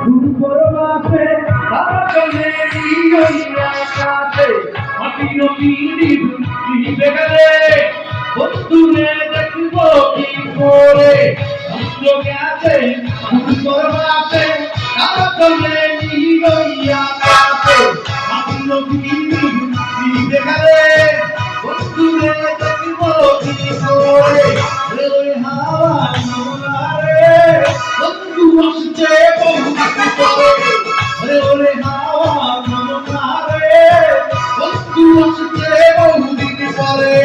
দুর্বরবাসে তারা চলে আকাশে মাটি নদী দিবে গেলে বন্ধুরে দেখবো কি করে সমুদ্র গেছে দুর্বরবাসে তারা চলে আকাশে মাটি নদী দিবে গেলে বন্ধুরে দেখবো কি করে ওই হাওয়া নোনারে বন্ধু আসছে বন্ধু করে ওরে হাওয়া নোনারে বন্ধু আসছে বন্ধু করে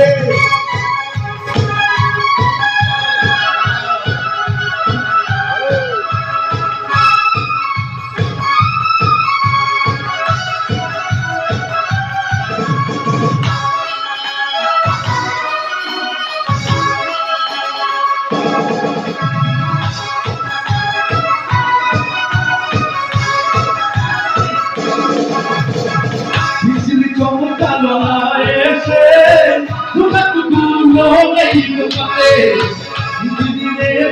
এসে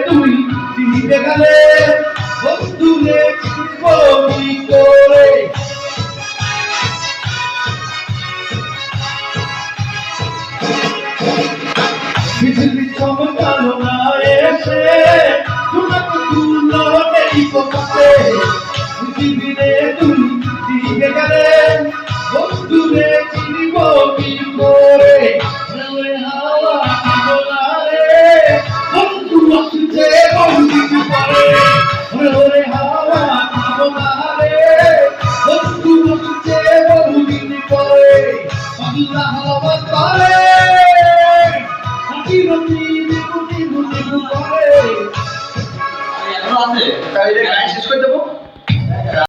তুই দিতে গেলে বন্ধুরে কি করে পৃথিবী চমকালো না এসে পৃথিবীরে তুই দিতে গেলে বন্ধুরে চিনব কি করে হাওয়া রে বন্ধু আসছে বন্ধু করে ওরে হাওয়া রে বন্ধু আসছে বন্ধু করে আল্লাহ হাওয়া করে হাতি রতি করে আছে তাই শেষ করে দেবো।